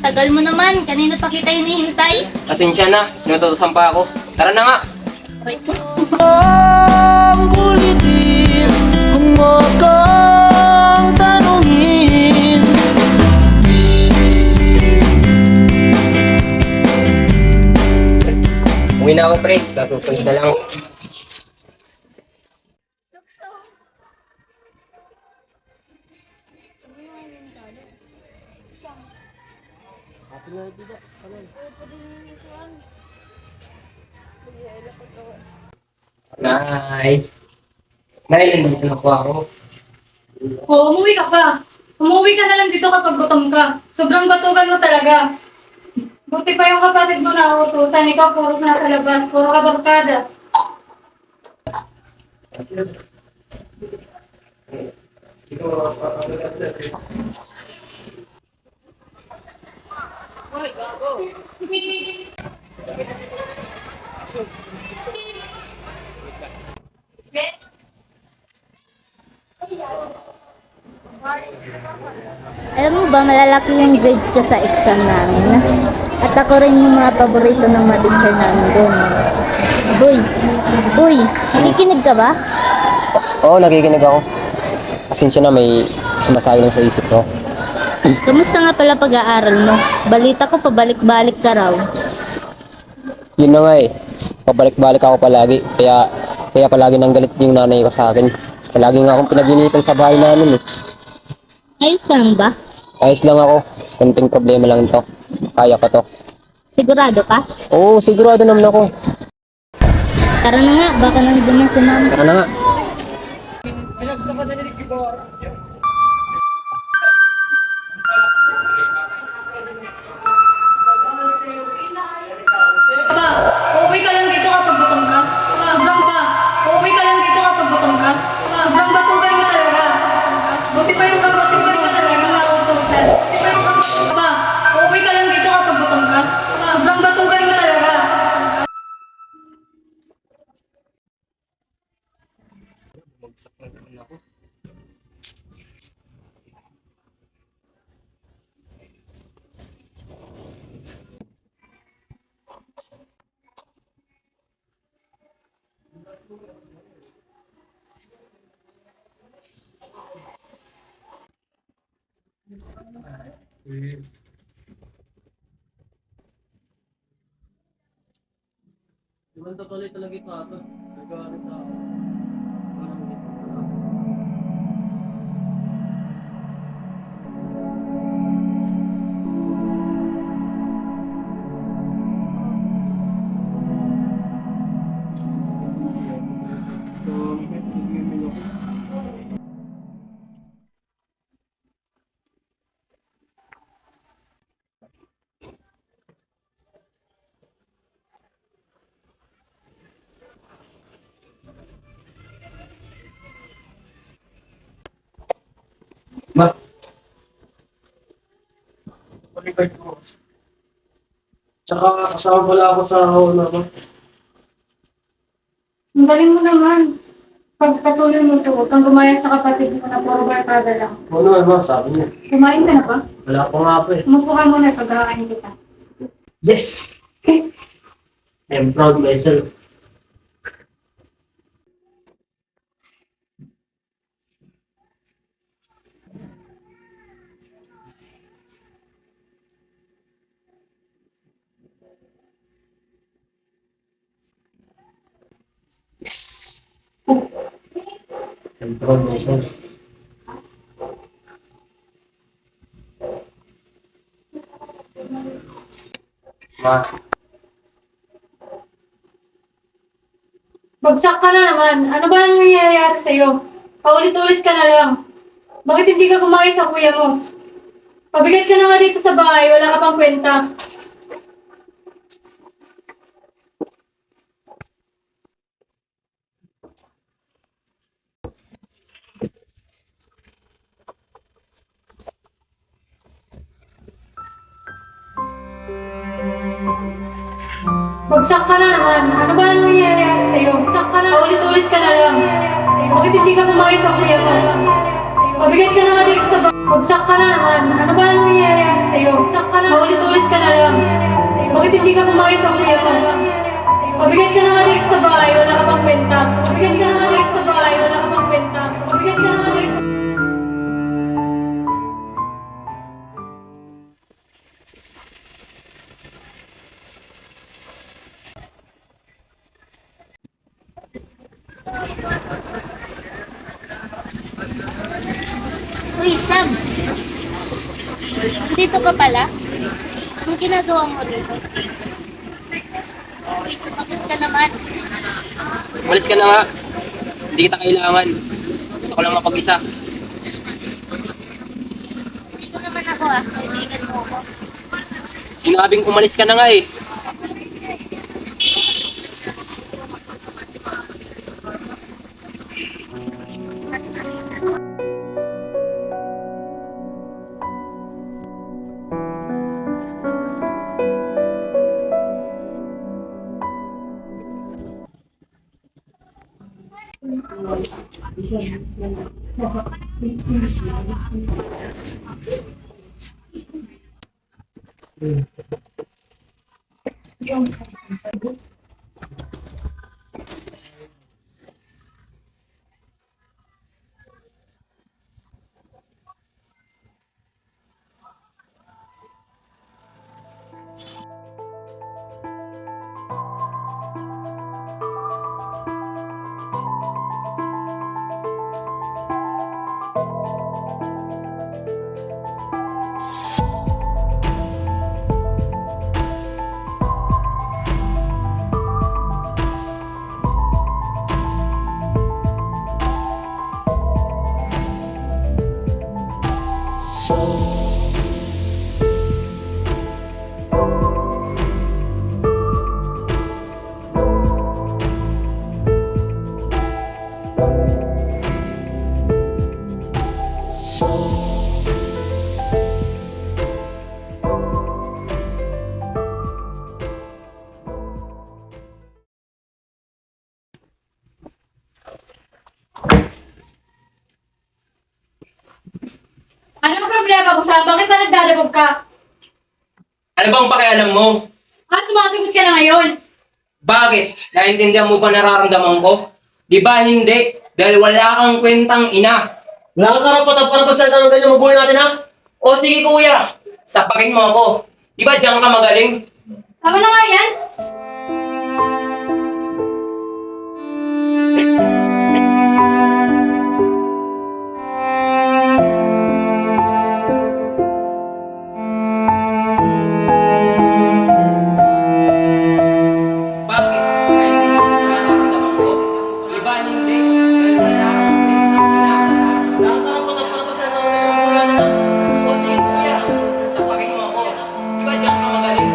Tagal mo naman. Kanina pa kita hinihintay. Pasensya na, inututosan pa ako. Tara na nga. Aray ko. Ang kulitin kung mo kang tanungin. Uwi na ako, pre. Kasusunod na lang. Nay. Nay, nandito na po ako. Oo, umuwi ka pa. Umuwi ka na lang dito kapag gutom ka. Sobrang batugan mo talaga. Buti pa yung kapatid mo na utusan. Ikaw puro nasa labas. Puro ka barkada. Alam mo ba, malalaki yung grades ko sa exam namin. At ako rin yung mga paborito ng mga teacher namin doon. Boy, boy, nakikinig ka ba? Oo, nakikinig ako. Pasensya na, may sumasayo lang sa isip ko. Kamusta nga pala pag-aaral mo? Balita ko pabalik-balik ka raw. Yun na nga eh. Pabalik-balik ako palagi. Kaya palagi nang galit yung nanay ko sa akin. Palagi nga akong pinaglilitan sa bahay namin eh. Ayos lang ba? Ayos lang ako. Konting problema lang to. Kaya ko to. Sigurado ka? Oo, sigurado naman ako. Tara na nga, baka nandun na si mama. Tara na nga. Pa, uuwi ka lang dito kapag gutom ka. Sobrang pa. Uuwi ka lang dito kapag gutom ka. Sobrang batugan mo talaga. Buti pa yung kapatid mo talaga na utusan. Pa, uuwi ka lang dito kapag gutom ka. Sobrang batugan mo talaga. Magsak na naman ako. Diba tuloy talaga ito ato? Nagalit ako. Parang ito. Ma, Balikan ko. Tsaka kasama pala ako sa hauna ko. Ang galing mo naman. Pagpatuloy mo ito, huwag kang gumaya sa kapatid mo na puro barkada lang. Oo naman, ma, sabi niya. Kumain ka na ba? Wala ko nga pa eh. Umupo ka muna pag-aakain kita. Yes! I'm proud myself. Yes! I'm proud myself. Ma, Bagsak ka na naman. Ano ba ang nangyayari sa'yo? Paulit-ulit ka na lang. Bakit hindi ka gumaya sa kuya mo? Pabigat ka na nga dito sa bahay, wala ka pang kwenta. Bagsak ka na naman. Ano ba ang nangyayari sa'yo? Bagsak ka na. Paulit-ulit ka na lang. Bakit hindi ka gumaya sa kuya mo? Pabigat ka na nga dito sa bahay. Bagsak ka na naman. Ano ba ang nangyayari sa'yo? Bagsak ka na. Maulit-ulit ka na lang. Bakit hindi ka kumain sa kuya ko? Mabigat ka na nga dito sa bahay, wala ka pang benta. Mabigat ka na nga dito sa bahay, wala ka pang benta. Mabigat ka na nga dito sa... Uy, Sam! Dito ka pala? Anong ginagawa mo dito? Uy, sumagot ka naman. Umalis ka na nga. Hindi kita kailangan. Gusto ko lang mapag-isa. Dito naman ako kaibigan mo ako. Sinabing umalis ka na nga eh. Anong problema ko, Sam? Bakit ba nagdadabog ka? Ano bang pakialam mo? Sumasagot ka na ngayon. Bakit? Naintindihan mo ba nararamdaman ko? Di ba hindi? Dahil wala kang kwentang ina. Wala kang karapatan para magsalita ng ganyan mabuhay natin, ha? O sige kuya, sapakin mo ako. Di ba diyan ka magaling? Tama na nga yan. Bakit? Naintindihan mo nararamdaman ko? Di ba hindi? Dahil wala kang kwentang ina. Wala kang karapatan para magsalita ng ganyan mabuhay natin, ha? O sige kuya, sapakin mo ako. Di ba diyan ka magaling?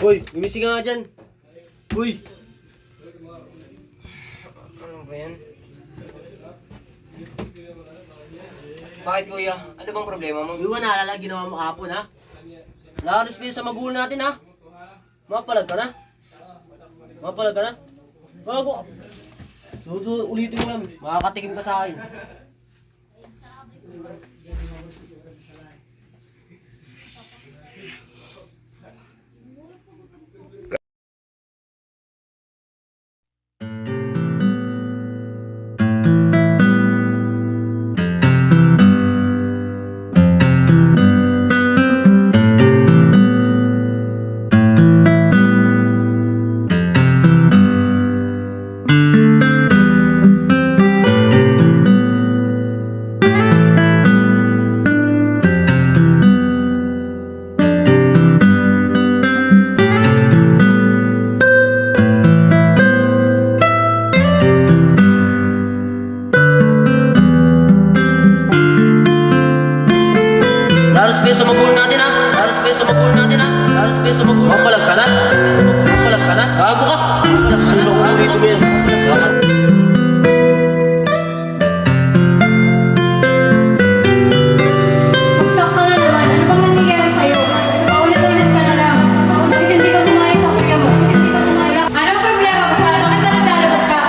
Uy, gumising ka nga dyan. Uy, Ano ba yan? Bakit kuya? Ano bang problema mo? di ba naalala ginawa mo hapon, ha? Wala kang respeto sa magulang natin, ha? Mapalag ka na? Mapalag ka na? Bago. Ulitin mo yan. Makakatikim ka sa akin. Respeto sa magulang natin, ha? Respeto sa magulang natin, ha? Respeto sa magulang. Mapalag ka na? Mapalag ka na? Gago ka? Sundo ko ulit mo yan. Bagsak ka na naman. Ano bang nangyayari sa'yo? Paulit-ulit ka na lang. Hindi ka gumaya sa kuya mo. Hindi ka gumaya. Anong problema? Basta bakit na naglalabot ka?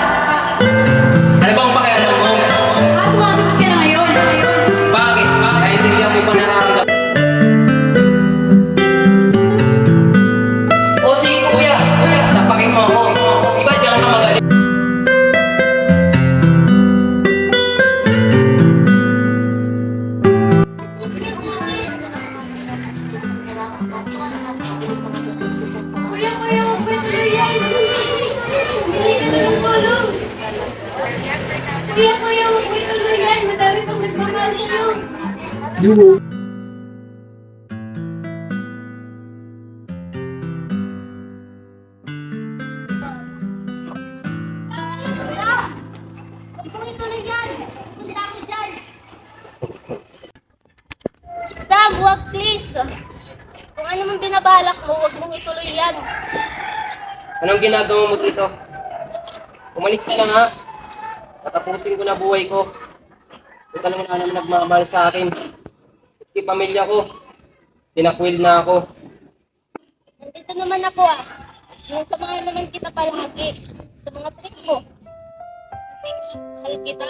Ano bang pakialam mo? Sumasagot ka na ngayon. Bakit? Naiintindihan mo yung nararamdaman. O sige kuya, sapakin mo ako. Iba dyan ka magaling. Kuya, huwag ko yan. Hindi ka na tulong. Kuya, huwag ko ituloy yan. Madami kang nagmamahal sa'yo. Sam, wag please. Kung ano man binabalak mo, wag mong ituloy yan. Anong ginagawa mo dito? Umalis ka na nga. Tatapusin ko na buhay ko. Ito lang na naman nagmamahal sa akin. Kasi pamilya ko. Tinakwil na ako. Nandito naman ako ah. Sinasamahan naman kita palagi sa mga trip mo. Kasi mahal kita.